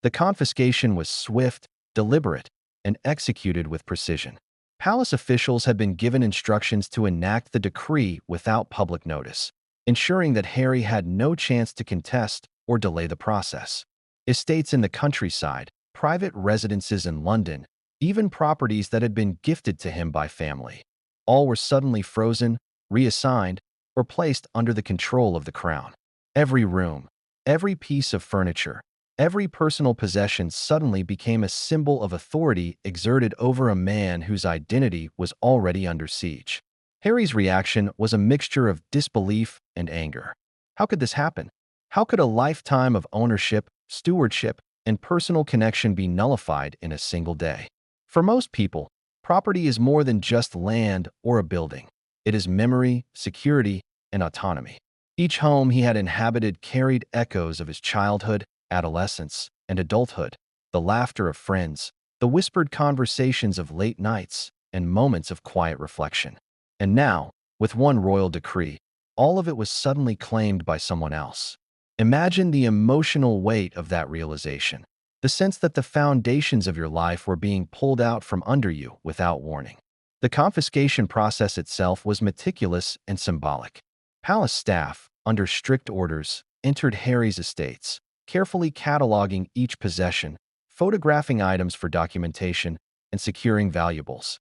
The confiscation was swift, deliberate, and executed with precision. Palace officials had been given instructions to enact the decree without public notice, ensuring that Harry had no chance to contest or delay the process. Estates in the countryside, private residences in London, even properties that had been gifted to him by family, all were suddenly frozen, reassigned, or placed under the control of the crown. Every room, every piece of furniture, every personal possession suddenly became a symbol of authority exerted over a man whose identity was already under siege. Harry's reaction was a mixture of disbelief and anger. How could this happen? How could a lifetime of ownership, stewardship, and personal connection be nullified in a single day? For most people, property is more than just land or a building. It is memory, security, and autonomy. Each home he had inhabited carried echoes of his childhood, adolescence, and adulthood, the laughter of friends, the whispered conversations of late nights, and moments of quiet reflection. And now, with one royal decree, all of it was suddenly claimed by someone else. Imagine the emotional weight of that realization, the sense that the foundations of your life were being pulled out from under you without warning. The confiscation process itself was meticulous and symbolic. Palace staff, under strict orders, entered Harry's estates, carefully cataloging each possession, photographing items for documentation, and securing valuables.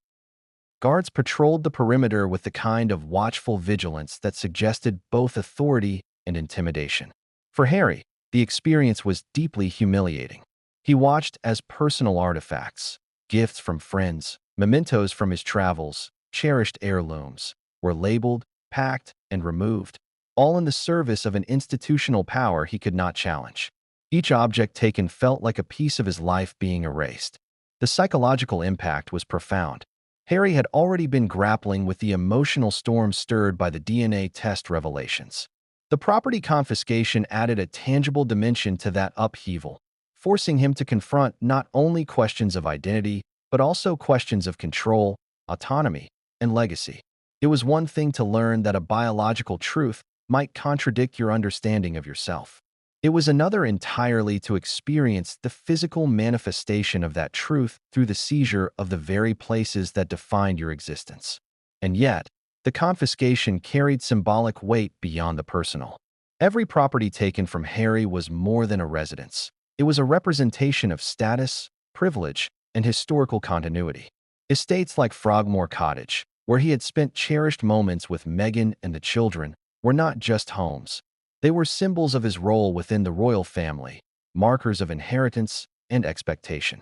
Guards patrolled the perimeter with the kind of watchful vigilance that suggested both authority and intimidation. For Harry, the experience was deeply humiliating. He watched as personal artifacts, gifts from friends, mementos from his travels, cherished heirlooms, were labeled, packed, and removed, all in the service of an institutional power he could not challenge. Each object taken felt like a piece of his life being erased. The psychological impact was profound. Harry had already been grappling with the emotional storm stirred by the DNA test revelations. The property confiscation added a tangible dimension to that upheaval, forcing him to confront not only questions of identity, but also questions of control, autonomy, and legacy. It was one thing to learn that a biological truth might contradict your understanding of yourself. It was another entirely to experience the physical manifestation of that truth through the seizure of the very places that defined your existence. And yet, the confiscation carried symbolic weight beyond the personal. Every property taken from Harry was more than a residence. It was a representation of status, privilege, and historical continuity. Estates like Frogmore Cottage, where he had spent cherished moments with Meghan and the children, were not just homes. They were symbols of his role within the royal family, markers of inheritance and expectation.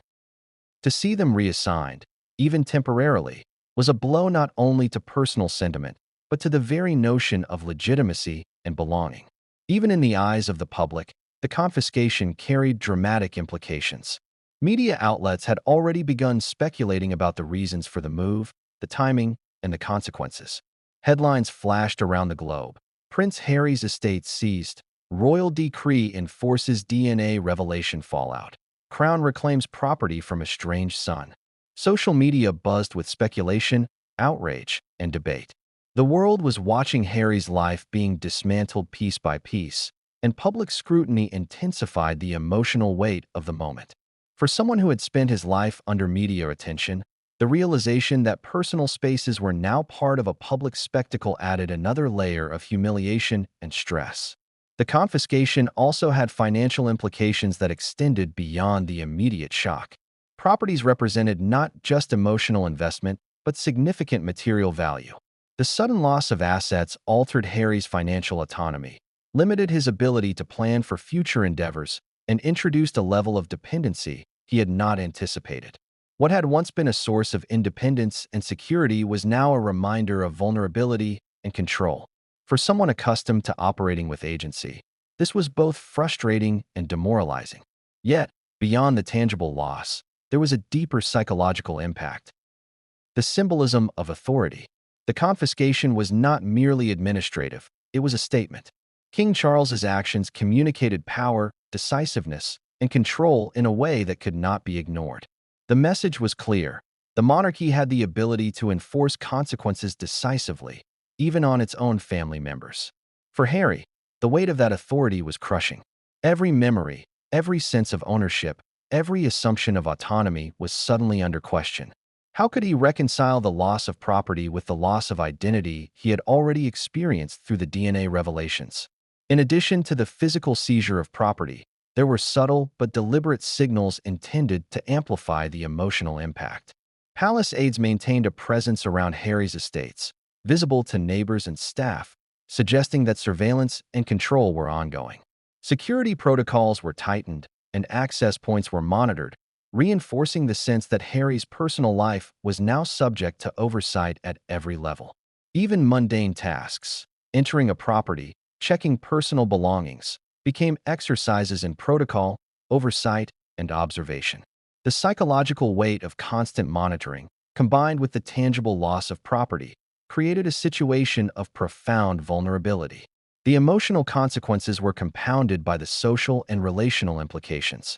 To see them reassigned, even temporarily, was a blow not only to personal sentiment, but to the very notion of legitimacy and belonging. Even in the eyes of the public, the confiscation carried dramatic implications. Media outlets had already begun speculating about the reasons for the move, the timing, and the consequences. Headlines flashed around the globe. Prince Harry's estate seized. Royal decree enforces DNA revelation fallout. Crown reclaims property from estranged son. Social media buzzed with speculation, outrage, and debate. The world was watching Harry's life being dismantled piece by piece, and public scrutiny intensified the emotional weight of the moment. For someone who had spent his life under media attention, the realization that personal spaces were now part of a public spectacle added another layer of humiliation and stress. The confiscation also had financial implications that extended beyond the immediate shock. Properties represented not just emotional investment, but significant material value. The sudden loss of assets altered Harry's financial autonomy, limited his ability to plan for future endeavors, and introduced a level of dependency he had not anticipated. What had once been a source of independence and security was now a reminder of vulnerability and control. For someone accustomed to operating with agency, this was both frustrating and demoralizing. Yet, beyond the tangible loss, there was a deeper psychological impact. The symbolism of authority. The confiscation was not merely administrative, it was a statement. King Charles's actions communicated power, decisiveness, and control in a way that could not be ignored. The message was clear. The monarchy had the ability to enforce consequences decisively, even on its own family members. For Harry, the weight of that authority was crushing. Every memory, every sense of ownership, every assumption of autonomy was suddenly under question. How could he reconcile the loss of property with the loss of identity he had already experienced through the DNA revelations? In addition to the physical seizure of property, there were subtle but deliberate signals intended to amplify the emotional impact. Palace aides maintained a presence around Harry's estates, visible to neighbors and staff, suggesting that surveillance and control were ongoing. Security protocols were tightened, and access points were monitored, reinforcing the sense that Harry's personal life was now subject to oversight at every level. Even mundane tasks, entering a property, checking personal belongings, became exercises in protocol, oversight, and observation. The psychological weight of constant monitoring, combined with the tangible loss of property, created a situation of profound vulnerability. The emotional consequences were compounded by the social and relational implications.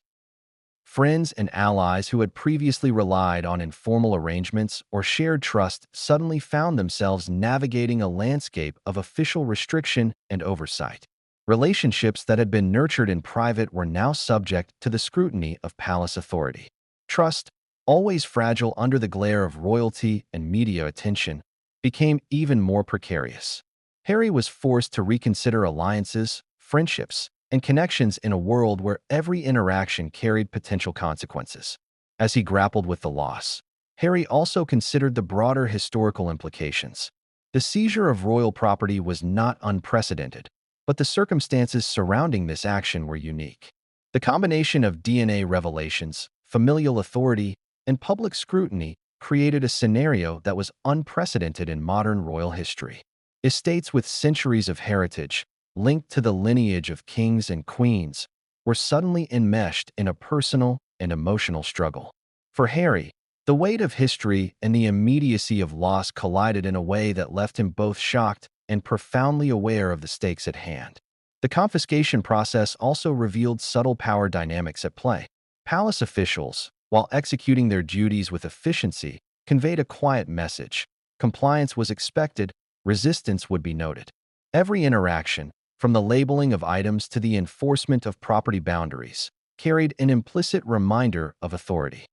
Friends and allies who had previously relied on informal arrangements or shared trust suddenly found themselves navigating a landscape of official restriction and oversight. Relationships that had been nurtured in private were now subject to the scrutiny of palace authority. Trust, always fragile under the glare of royalty and media attention, became even more precarious. Harry was forced to reconsider alliances, friendships, and connections in a world where every interaction carried potential consequences. As he grappled with the loss, Harry also considered the broader historical implications. The seizure of royal property was not unprecedented, but the circumstances surrounding this action were unique. The combination of DNA revelations, familial authority, and public scrutiny created a scenario that was unprecedented in modern royal history. Estates with centuries of heritage, linked to the lineage of kings and queens, were suddenly enmeshed in a personal and emotional struggle. For Harry, the weight of history and the immediacy of loss collided in a way that left him both shocked and profoundly aware of the stakes at hand. The confiscation process also revealed subtle power dynamics at play. Palace officials, while executing their duties with efficiency, conveyed a quiet message. Compliance was expected, resistance would be noted. Every interaction, from the labeling of items to the enforcement of property boundaries, carried an implicit reminder of authority.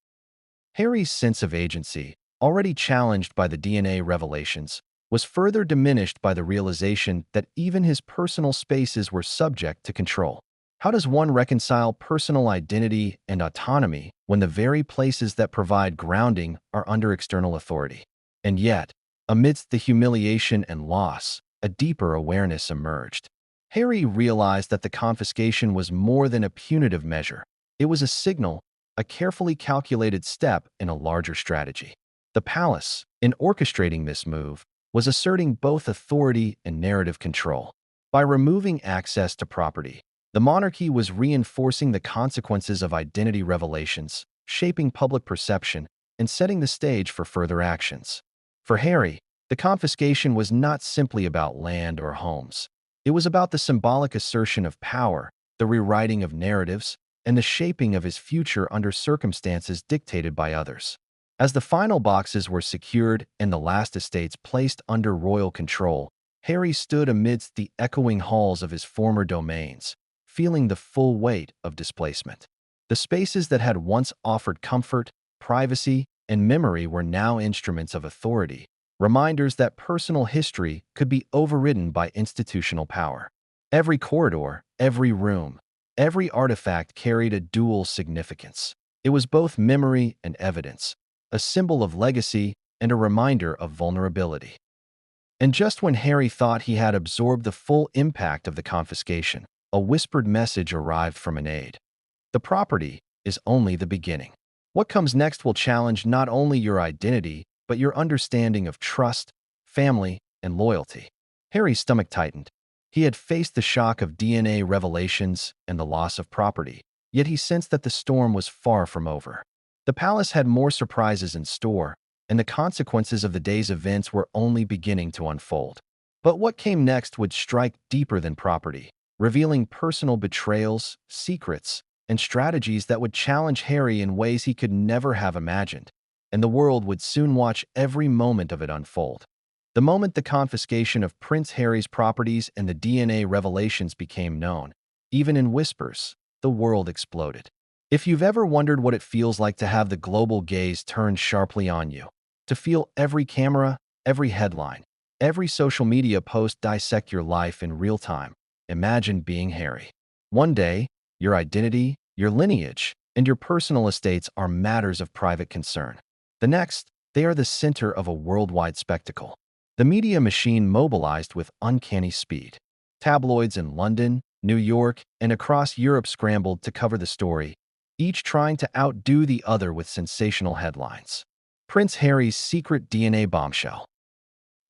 Harry's sense of agency, already challenged by the DNA revelations, was further diminished by the realization that even his personal spaces were subject to control. How does one reconcile personal identity and autonomy when the very places that provide grounding are under external authority? And yet, amidst the humiliation and loss, a deeper awareness emerged. Harry realized that the confiscation was more than a punitive measure. It was a signal, a carefully calculated step in a larger strategy. The palace, in orchestrating this move, was asserting both authority and narrative control. By removing access to property, the monarchy was reinforcing the consequences of identity revelations, shaping public perception, and setting the stage for further actions. For Harry, the confiscation was not simply about land or homes. It was about the symbolic assertion of power, the rewriting of narratives, and the shaping of his future under circumstances dictated by others. As the final boxes were secured and the last estates placed under royal control, Harry stood amidst the echoing halls of his former domains, feeling the full weight of displacement. The spaces that had once offered comfort, privacy, and memory were now instruments of authority, reminders that personal history could be overridden by institutional power. Every corridor, every room, every artifact carried a dual significance. It was both memory and evidence, a symbol of legacy and a reminder of vulnerability. And just when Harry thought he had absorbed the full impact of the confiscation, a whispered message arrived from an aide. The property is only the beginning. What comes next will challenge not only your identity, but your understanding of trust, family, and loyalty. Harry's stomach tightened. He had faced the shock of DNA revelations and the loss of property, yet he sensed that the storm was far from over. The palace had more surprises in store, and the consequences of the day's events were only beginning to unfold. But what came next would strike deeper than property, revealing personal betrayals, secrets, and strategies that would challenge Harry in ways he could never have imagined, and the world would soon watch every moment of it unfold. The moment the confiscation of Prince Harry's properties and the DNA revelations became known, even in whispers, the world exploded. If you've ever wondered what it feels like to have the global gaze turned sharply on you, to feel every camera, every headline, every social media post dissect your life in real time, imagine being Harry. One day, your identity, your lineage, and your personal estates are matters of private concern. The next, they are the center of a worldwide spectacle. The media machine mobilized with uncanny speed. Tabloids in London, New York, and across Europe scrambled to cover the story, each trying to outdo the other with sensational headlines. Prince Harry's secret DNA bombshell.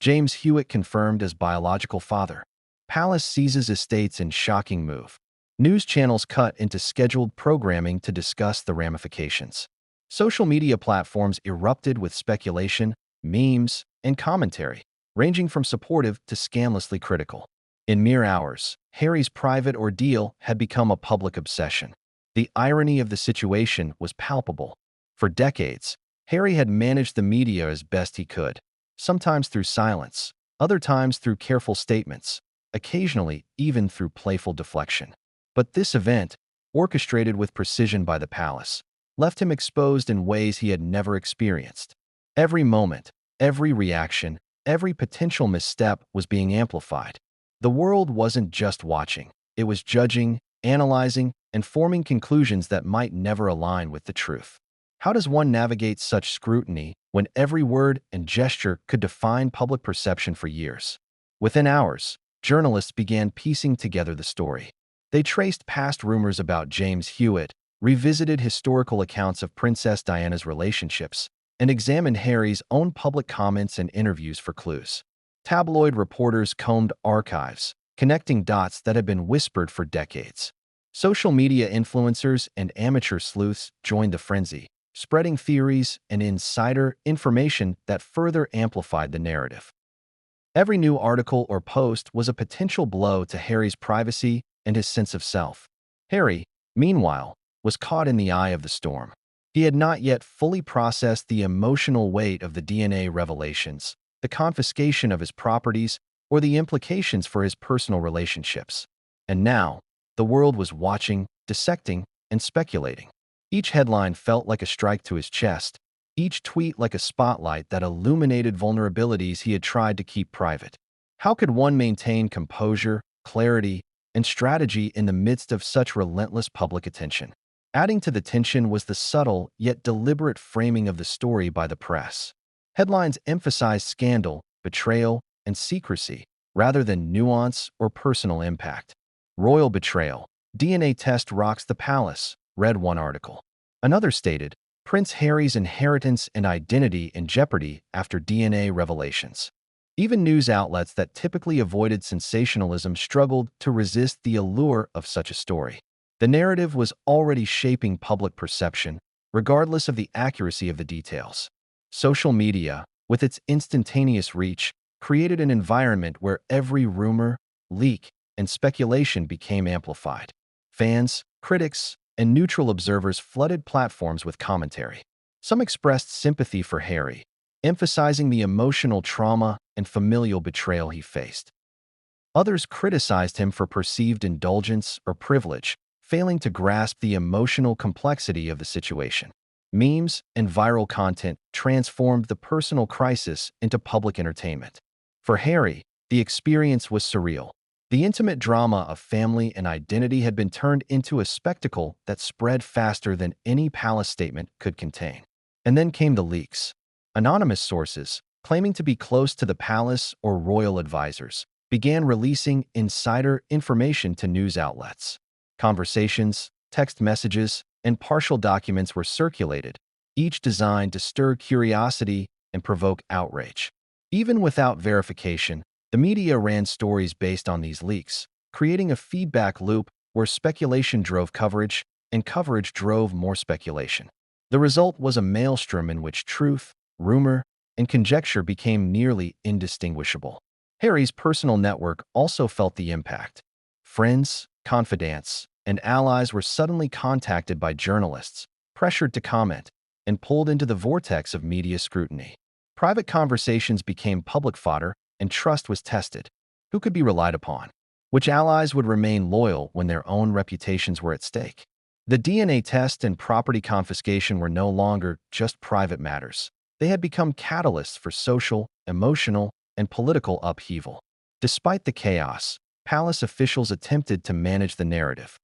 James Hewitt confirmed as biological father. Palace seizes estates in shocking move. News channels cut into scheduled programming to discuss the ramifications. Social media platforms erupted with speculation, memes, and commentary, ranging from supportive to scandalously critical. In mere hours, Harry's private ordeal had become a public obsession. The irony of the situation was palpable. For decades, Harry had managed the media as best he could, sometimes through silence, other times through careful statements, occasionally even through playful deflection. But this event, orchestrated with precision by the palace, left him exposed in ways he had never experienced. Every moment, every reaction, every potential misstep was being amplified. The world wasn't just watching, it was judging, analyzing, and forming conclusions that might never align with the truth. How does one navigate such scrutiny when every word and gesture could define public perception for years? Within hours, journalists began piecing together the story. They traced past rumors about James Hewitt, revisited historical accounts of Princess Diana's relationships, and examined Harry's own public comments and interviews for clues. Tabloid reporters combed archives, connecting dots that had been whispered for decades. Social media influencers and amateur sleuths joined the frenzy, spreading theories and insider information that further amplified the narrative. Every new article or post was a potential blow to Harry's privacy and his sense of self. Harry, meanwhile, was caught in the eye of the storm. He had not yet fully processed the emotional weight of the DNA revelations, the confiscation of his properties, or the implications for his personal relationships. And now, the world was watching, dissecting, and speculating. Each headline felt like a strike to his chest, each tweet like a spotlight that illuminated vulnerabilities he had tried to keep private. How could one maintain composure, clarity, and strategy in the midst of such relentless public attention? Adding to the tension was the subtle yet deliberate framing of the story by the press. Headlines emphasized scandal, betrayal, and secrecy, rather than nuance or personal impact. Royal betrayal. DNA test rocks the palace, read one article. Another stated, Prince Harry's inheritance and identity in jeopardy after DNA revelations. Even news outlets that typically avoided sensationalism struggled to resist the allure of such a story. The narrative was already shaping public perception, regardless of the accuracy of the details. Social media, with its instantaneous reach, created an environment where every rumor, leak, and speculation became amplified. Fans, critics, and neutral observers flooded platforms with commentary. Some expressed sympathy for Harry, emphasizing the emotional trauma and familial betrayal he faced. Others criticized him for perceived indulgence or privilege, failing to grasp the emotional complexity of the situation. Memes and viral content transformed the personal crisis into public entertainment. For Harry, the experience was surreal. The intimate drama of family and identity had been turned into a spectacle that spread faster than any palace statement could contain. And then came the leaks. Anonymous sources, claiming to be close to the palace or royal advisors, began releasing insider information to news outlets. Conversations, text messages, and partial documents were circulated, each designed to stir curiosity and provoke outrage. Even without verification, the media ran stories based on these leaks, creating a feedback loop where speculation drove coverage and coverage drove more speculation. The result was a maelstrom in which truth, rumor, and conjecture became nearly indistinguishable. Harry's personal network also felt the impact. Friends, confidants, and allies were suddenly contacted by journalists, pressured to comment, and pulled into the vortex of media scrutiny. Private conversations became public fodder, and trust was tested. Who could be relied upon? Which allies would remain loyal when their own reputations were at stake? The DNA test and property confiscation were no longer just private matters. They had become catalysts for social, emotional, and political upheaval. Despite the chaos, palace officials attempted to manage the narrative.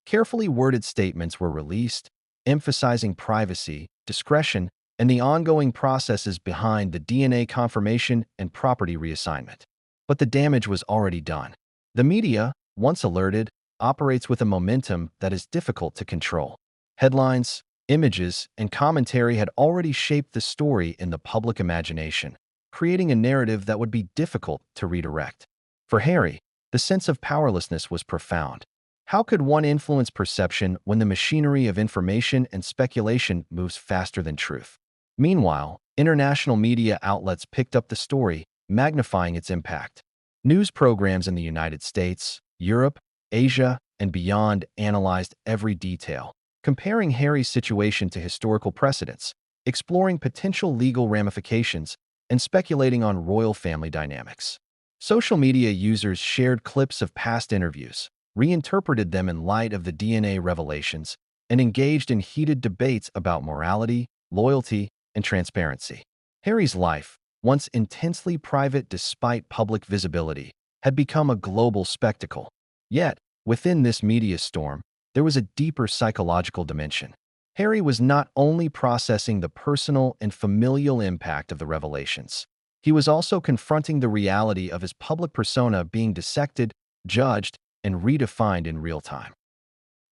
Carefully worded statements were released, emphasizing privacy, discretion, and the ongoing processes behind the DNA confirmation and property reassignment. But the damage was already done. The media, once alerted, operates with a momentum that is difficult to control. Headlines, images, and commentary had already shaped the story in the public imagination, creating a narrative that would be difficult to redirect. For Harry, the sense of powerlessness was profound. How could one influence perception when the machinery of information and speculation moves faster than truth? Meanwhile, international media outlets picked up the story, magnifying its impact. News programs in the United States, Europe, Asia, and beyond analyzed every detail, comparing Harry's situation to historical precedents, exploring potential legal ramifications, and speculating on royal family dynamics. Social media users shared clips of past interviews, reinterpreted them in light of the DNA revelations, and engaged in heated debates about morality, loyalty, and transparency. Harry's life, once intensely private despite public visibility, had become a global spectacle. Yet, within this media storm, there was a deeper psychological dimension. Harry was not only processing the personal and familial impact of the revelations, he was also confronting the reality of his public persona being dissected, judged, and redefined in real time.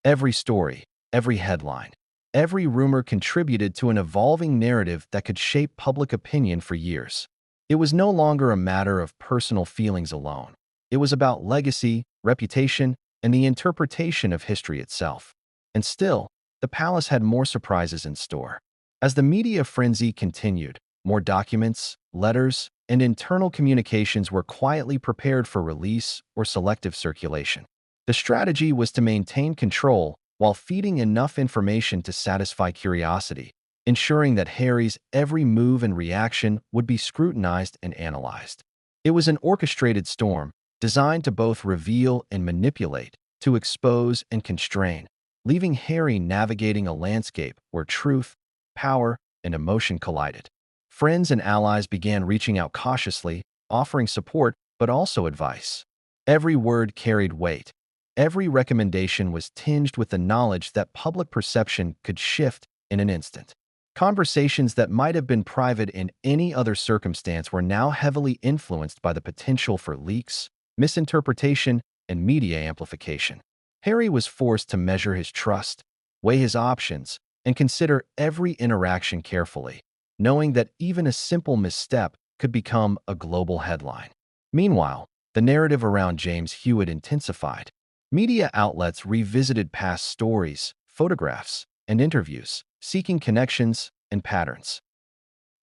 Every story, every headline, every rumor contributed to an evolving narrative that could shape public opinion for years. It was no longer a matter of personal feelings alone. It was about legacy, reputation, and the interpretation of history itself. And still, the palace had more surprises in store. As the media frenzy continued, more documents, letters, and internal communications were quietly prepared for release or selective circulation. The strategy was to maintain control while feeding enough information to satisfy curiosity, ensuring that Harry's every move and reaction would be scrutinized and analyzed. It was an orchestrated storm, designed to both reveal and manipulate, to expose and constrain, leaving Harry navigating a landscape where truth, power, and emotion collided. Friends and allies began reaching out cautiously, offering support but also advice. Every word carried weight. Every recommendation was tinged with the knowledge that public perception could shift in an instant. Conversations that might have been private in any other circumstance were now heavily influenced by the potential for leaks, misinterpretation, and media amplification. Harry was forced to measure his trust, weigh his options, and consider every interaction carefully, knowing that even a simple misstep could become a global headline. Meanwhile, the narrative around James Hewitt intensified. Media outlets revisited past stories, photographs, and interviews, seeking connections and patterns.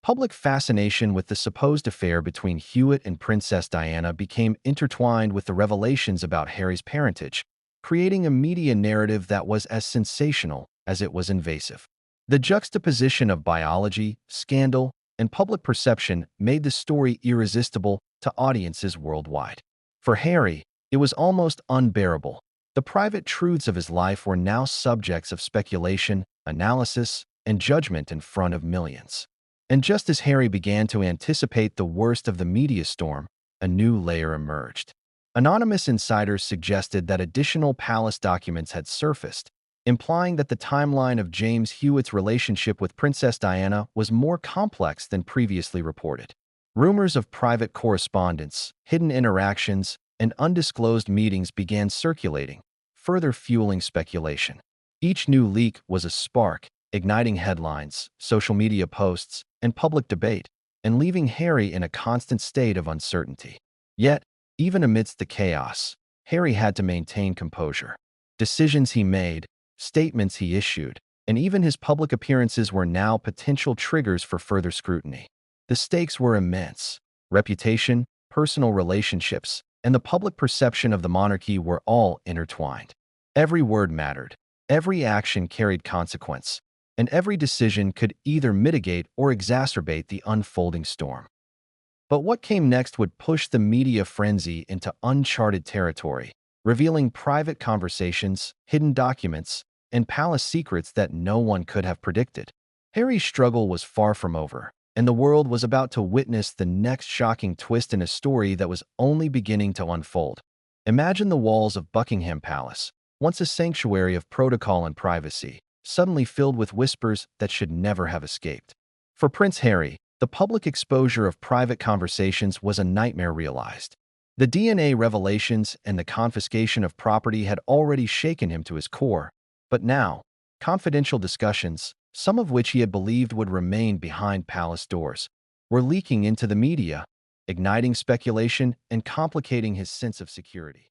Public fascination with the supposed affair between Hewitt and Princess Diana became intertwined with the revelations about Harry's parentage, creating a media narrative that was as sensational as it was invasive. The juxtaposition of biology, scandal, and public perception made the story irresistible to audiences worldwide. For Harry, it was almost unbearable. The private truths of his life were now subjects of speculation, analysis, and judgment in front of millions. And just as Harry began to anticipate the worst of the media storm, a new layer emerged. Anonymous insiders suggested that additional palace documents had surfaced, implying that the timeline of James Hewitt's relationship with Princess Diana was more complex than previously reported. Rumors of private correspondence, hidden interactions, and undisclosed meetings began circulating, further fueling speculation. Each new leak was a spark, igniting headlines, social media posts, and public debate, and leaving Harry in a constant state of uncertainty. Yet, even amidst the chaos, Harry had to maintain composure. Decisions he made, statements he issued, and even his public appearances were now potential triggers for further scrutiny. The stakes were immense. Reputation, personal relationships, and the public perception of the monarchy were all intertwined. Every word mattered, every action carried consequence, and every decision could either mitigate or exacerbate the unfolding storm. But what came next would push the media frenzy into uncharted territory, revealing private conversations, hidden documents, and palace secrets that no one could have predicted. Harry's struggle was far from over, and the world was about to witness the next shocking twist in a story that was only beginning to unfold. Imagine the walls of Buckingham Palace, once a sanctuary of protocol and privacy, suddenly filled with whispers that should never have escaped. For Prince Harry, the public exposure of private conversations was a nightmare realized. The DNA revelations and the confiscation of property had already shaken him to his core, but now, confidential discussions, some of which he had believed would remain behind palace doors, were leaking into the media, igniting speculation and complicating his sense of security.